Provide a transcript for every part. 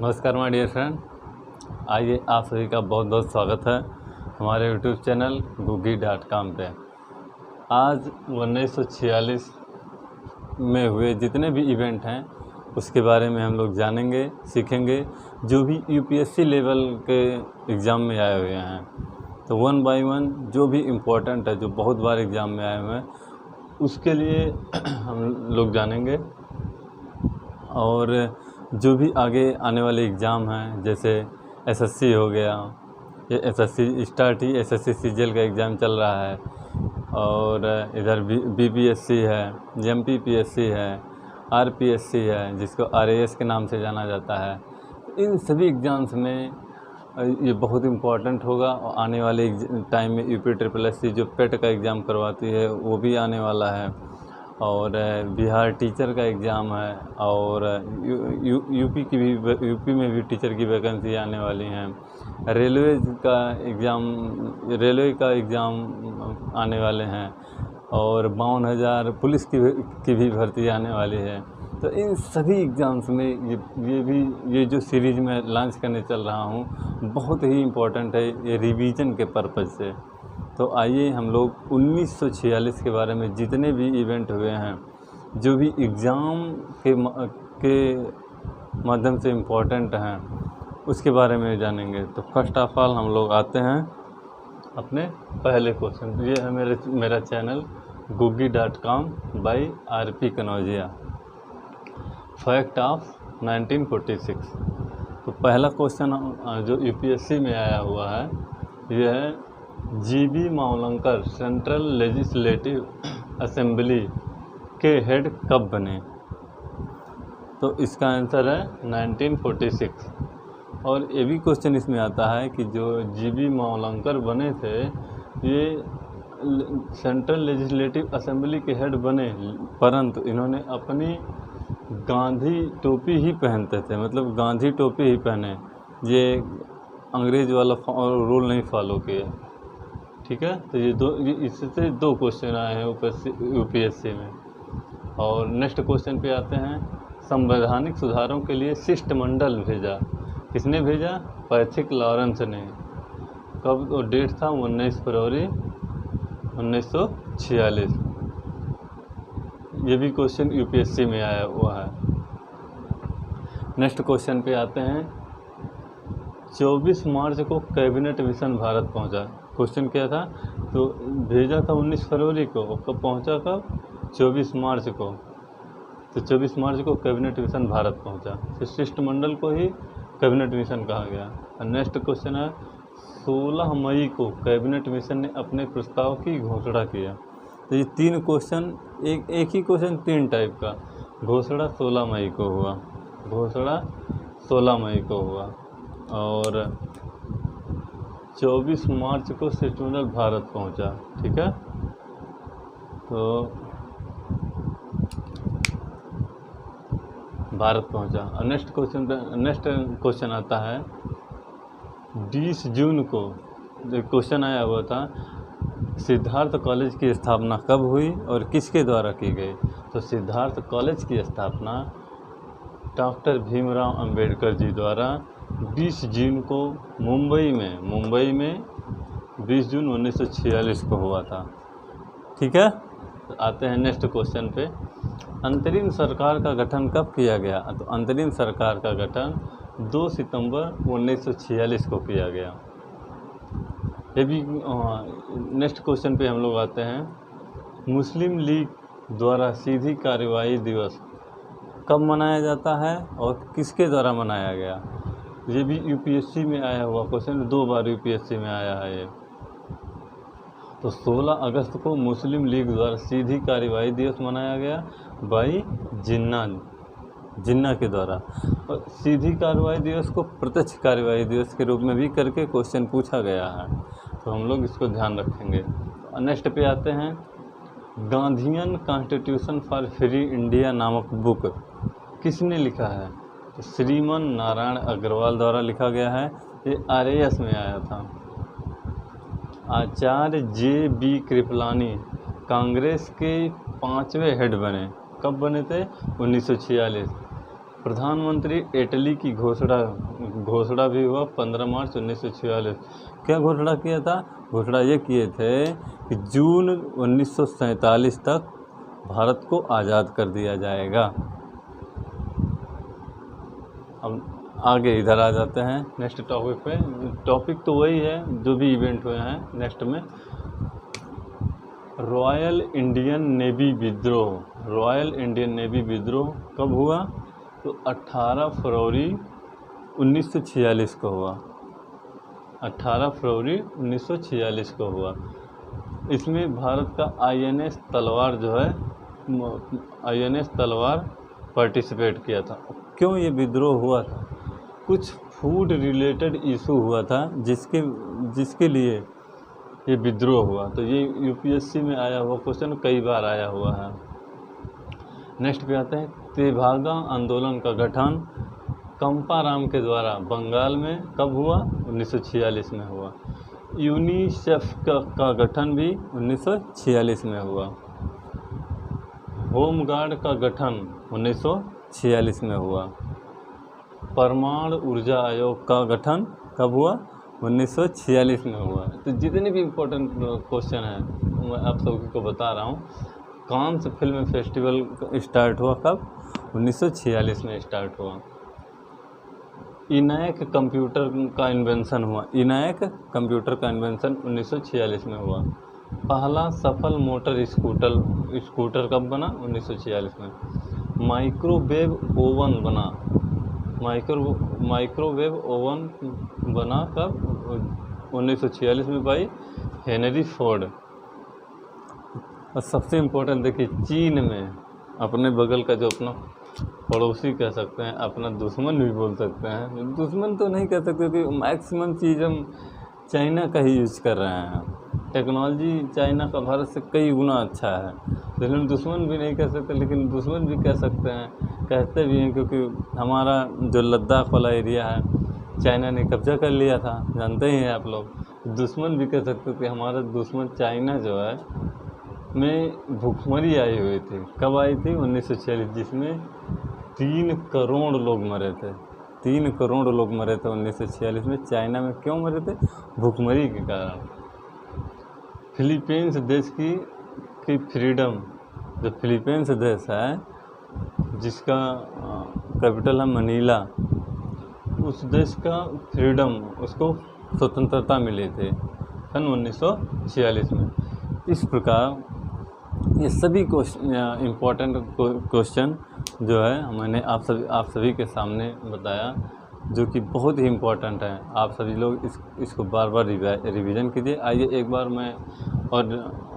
नमस्कार my dear friend, आइए आप सभी का बहुत बहुत स्वागत है हमारे यूट्यूब चैनल googie.com पे। आज 1946 में हुए जितने भी इवेंट हैं उसके बारे में हम लोग जानेंगे, सीखेंगे, जो भी यूपीएससी लेवल के एग्ज़ाम में आए हुए हैं। तो वन बाय वन जो भी इम्पोर्टेंट है, जो बहुत बार एग्ज़ाम में आए हुए हैं, उसके लिए हम लोग जानेंगे। और जो भी आगे आने वाले एग्ज़ाम हैं, जैसे एसएससी हो गया, ये एसएससी स्टार्ट ही एसएससी सीजीएल का एग्ज़ाम चल रहा है, और इधर बीपीएससी है, एमपीपीएससी है, आरपीएससी है, जिसको आरएएस के नाम से जाना जाता है। इन सभी एग्ज़ाम्स में ये बहुत इम्पोर्टेंट होगा। और आने वाले टाइम में यूपी जो पेट का एग्ज़ाम करवाती है वो भी आने वाला है, और बिहार टीचर का एग्ज़ाम है, और यूपी में भी टीचर की वैकेंसी आने वाली हैं। रेलवे का एग्ज़ाम आने वाले हैं, और 52,000 पुलिस की भी भर्ती आने वाली है। तो इन सभी एग्ज़ाम्स में ये जो सीरीज़ में लॉन्च करने चल रहा हूँ, बहुत ही इम्पोर्टेंट है ये रिवीजन के पर्पज़ से। तो आइए हम लोग 1946 के बारे में जितने भी इवेंट हुए हैं, जो भी एग्ज़ाम के माध्यम से इम्पोर्टेंट हैं, उसके बारे में जानेंगे। तो फर्स्ट ऑफ ऑल हम लोग आते हैं अपने पहले क्वेश्चन। ये है मेरा channel googie.com by RP Kanaujia. Fact of 1946। तो पहला क्वेश्चन जो यूपीएससी में आया हुआ है, यह है GB Mavalankar central legislative assembly के हेड कब बने? तो इसका आंसर है 1946। और ये भी क्वेश्चन इसमें आता है कि जो जीबी मावलंकर बने थे, ये सेंट्रल लेजिस्लेटिव असेंबली के हेड बने, परंतु इन्होंने अपनी गांधी टोपी ही पहनते थे, मतलब गांधी टोपी ही पहने, ये अंग्रेज़ वाला रूल नहीं फॉलो किए। ठीक है, तो ये इससे दो क्वेश्चन आए हैं यूपीएससी में। और नेक्स्ट क्वेश्चन पे आते हैं। संवैधानिक सुधारों के लिए शिष्टमंडल भेजा, किसने भेजा? पैथिक लॉरेंस ने। कब? और डेट था 19 फरवरी 1946। ये भी क्वेश्चन यूपीएससी में आया हुआ है। नेक्स्ट क्वेश्चन पे आते हैं। 24 मार्च को कैबिनेट मिशन भारत पहुंचा। क्वेश्चन क्या था? तो भेजा था 19 फरवरी को, कब पहुंचा? कब? 24 मार्च को। तो 24 मार्च को कैबिनेट मिशन भारत पहुंचा। तो शिष्टमंडल को ही कैबिनेट मिशन कहा गया। नेक्स्ट क्वेश्चन है। 16 मई को कैबिनेट मिशन ने अपने प्रस्ताव की घोषणा किया। तो ये तीन क्वेश्चन, एक ही क्वेश्चन तीन टाइप का। घोषणा 16 मई को हुआ, घोषणा 16 मई को हुआ, और 24 मार्च को शिष्टमंडल भारत पहुंचा। ठीक है, तो भारत पहुंचा। और नेक्स्ट क्वेश्चन आता है 20 जून को। जो क्वेश्चन आया हुआ था, सिद्धार्थ कॉलेज की स्थापना कब हुई और किसके द्वारा की गई? तो सिद्धार्थ कॉलेज की स्थापना डॉक्टर भीमराव अंबेडकर जी द्वारा 20 जून को मुंबई में 20 जून 1946 को हुआ था। ठीक है, तो आते हैं नेक्स्ट क्वेश्चन पे। अंतरिम सरकार का गठन कब किया गया? तो अंतरिम सरकार का गठन 2 सितंबर 1946 को किया गया। ये भी नेक्स्ट क्वेश्चन पे हम लोग आते हैं। मुस्लिम लीग द्वारा सीधी कार्रवाई दिवस कब मनाया जाता है और किसके द्वारा मनाया गया? ये भी यूपीएससी में आया हुआ क्वेश्चन, 2 बार यूपीएससी में आया है ये। तो 16 अगस्त को मुस्लिम लीग द्वारा सीधी कार्रवाई दिवस मनाया गया बाई जिन्ना के द्वारा। और सीधी कार्रवाई दिवस को प्रत्यक्ष कार्रवाई दिवस के रूप में भी करके क्वेश्चन पूछा गया है, तो हम लोग इसको ध्यान रखेंगे। नेक्स्ट पे आते हैं। Gandhian constitution for free India नामक बुक किसने लिखा है? तो श्रीमान नारायण अग्रवाल द्वारा लिखा गया है। ये आरएएस में आया था। आचार्य जे.बी. कृपलानी कांग्रेस के 5वें हेड बने। कब बने थे? 1946। प्रधानमंत्री इटली की घोषणा भी हुआ 15 मार्च 1946। क्या घोषणा किया था? घोषणा ये किए थे कि जून 1947 तक भारत को आज़ाद कर दिया जाएगा। अब आगे इधर आ जाते हैं नेक्स्ट टॉपिक पे। टॉपिक तो वही है जो भी इवेंट हुए हैं। नेक्स्ट में रॉयल इंडियन नेवी विद्रोह। रॉयल इंडियन नेवी विद्रोह कब हुआ? तो 18 फरवरी 1946 को हुआ। 18 फरवरी 1946 को हुआ। इसमें भारत का INS तलवार जो है, INS तलवार पार्टिसिपेट किया था। क्यों ये विद्रोह हुआ था? कुछ फूड रिलेटेड इशू हुआ था जिसके लिए ये विद्रोह हुआ। तो ये UPSC में आया हुआ क्वेश्चन, कई बार आया हुआ है। नेक्स्ट पे आते हैं तेभागा आंदोलन का गठन कंपाराम के द्वारा बंगाल में कब हुआ? 1946 में हुआ। यूनिसेफ का गठन भी 1946 में हुआ। होमगार्ड का गठन 1946 में हुआ। परमाणु ऊर्जा आयोग का गठन कब हुआ? 1946 में हुआ। तो जितने भी इम्पोर्टेंट क्वेश्चन हैं मैं आप सभी को बता रहा हूँ। कांस फिल्म फेस्टिवल स्टार्ट हुआ कब? 1946 में स्टार्ट हुआ। इनैक कंप्यूटर का इन्वेंशन हुआ। इनैक कंप्यूटर का इन्वेंशन 1946 में हुआ। पहला सफल मोटर स्कूटर कब बना? 1946 में। माइक्रोवेव ओवन बना। माइक्रोवेव ओवन बना कब? 1946 में भाई हेनरी फोर्ड। और सबसे इम्पोर्टेंट देखिए, चीन में अपने बगल का जो अपना पड़ोसी कह सकते हैं, अपना दुश्मन भी बोल सकते हैं, दुश्मन तो नहीं कह सकते क्योंकि मैक्सिमम चीज़ हम चाइना का ही यूज कर रहे हैं। टेक्नोलॉजी चाइना का भारत से कई गुना अच्छा है, लेकिन दुश्मन भी नहीं कह सकते, लेकिन दुश्मन भी कह सकते हैं, कहते भी हैं, क्योंकि हमारा जो लद्दाख वाला एरिया है चाइना ने कब्जा कर लिया था, जानते ही हैं आप लोग। दुश्मन भी कह सकते कि हमारा दुश्मन चाइना जो है में भुखमरी आई हुई थी। कब आई थी? 1946, जिसमें 3 करोड़ लोग मरे थे। 3 करोड़ लोग मरे थे 1946 में। चाइना में क्यों मरे थे? भुखमरी के कारण। फिलीपींस देश की फ्रीडम, जो फिलीपींस देश है जिसका कैपिटल है मनीला, उस देश का फ्रीडम, उसको स्वतंत्रता मिली थी सन 1946 में। इस प्रकार ये सभी इम्पोर्टेंट क्वेश्चन जो है मैंने आप सभी के सामने बताया, जो कि बहुत ही इम्पोर्टेंट है। आप सभी लोग इसको बार बार रिवीजन कीजिए। आइए एक बार मैं और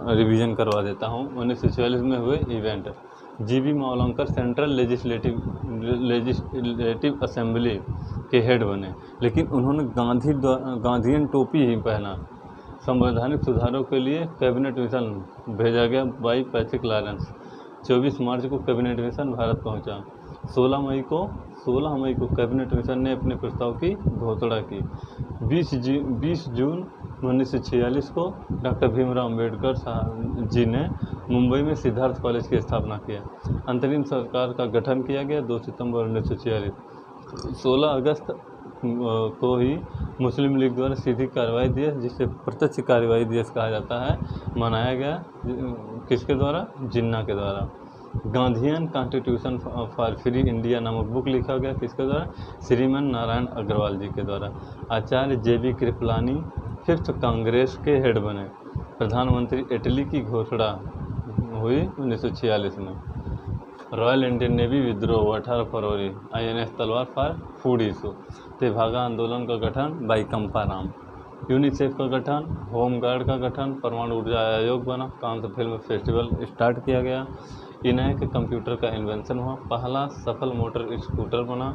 रिवीजन करवा देता हूँ। 1946 में हुए event. GB Mavalankar central legislative assembly के हेड बने, लेकिन उन्होंने गांधीयन टोपी ही पहना। संवैधानिक सुधारों के लिए कैबिनेट मिशन भेजा गया बाई पैट्रिक लॉरेंस। 24 मार्च को कैबिनेट मिशन भारत पहुंचा। 16 मई को कैबिनेट मिशन ने अपने प्रस्ताव की घोषणा की। 20 जून 1946 को डॉक्टर भीमराव अम्बेडकर जी ने मुंबई में सिद्धार्थ कॉलेज की स्थापना किया। अंतरिम सरकार का गठन किया गया 2 सितंबर 1946। 16 अगस्त को ही मुस्लिम लीग द्वारा सीधी कार्रवाई दिवस, जिसे प्रत्यक्ष कार्रवाई दिवस कहा जाता है, मनाया गया। किसके द्वारा? जिन्ना के द्वारा। Gandhian constitution for free India नामक बुक लिखा गया। किसके द्वारा? श्रीमान नारायण अग्रवाल जी के द्वारा। आचार्य JB कृपलानी 5th कांग्रेस के हेड बने। प्रधानमंत्री इटली की घोषणा हुई 1946 में। रॉयल इंडियन नेवी विद्रोह 18 फरवरी। INS तलवार फॉर फूड इशू। तेभागा आंदोलन का गठन बाई कंपाराम। यूनिसेफ का गठन, होमगार्ड का गठन, परमाणु ऊर्जा आयोग बना, कांस फिल्म फेस्टिवल स्टार्ट किया गया, इनैक कंप्यूटर का इन्वेंशन हुआ, पहला सफल मोटर स्कूटर बना,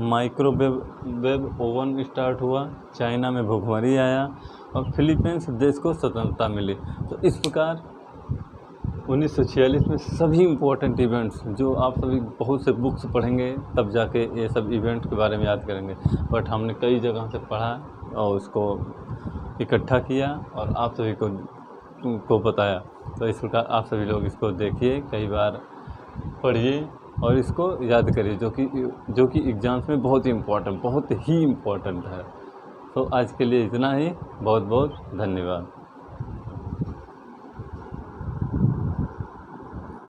माइक्रोवेव ओवन स्टार्ट हुआ, चाइना में भुखमरी आया और फिलीपींस देश को स्वतंत्रता मिली। तो इस प्रकार 1946 में सभी इम्पोर्टेंट इवेंट्स जो आप सभी बहुत से बुक्स पढ़ेंगे तब जाके ये सब इवेंट के बारे में याद करेंगे, बट हमने कई जगह से पढ़ा और उसको इकट्ठा किया और आप सभी को बताया। तो इस प्रकार आप सभी लोग इसको देखिए, कई बार पढ़िए और इसको याद करिए, जो कि एग्ज़ाम्स में बहुत ही इम्पोर्टेंट है। तो आज के लिए इतना ही। बहुत बहुत धन्यवाद।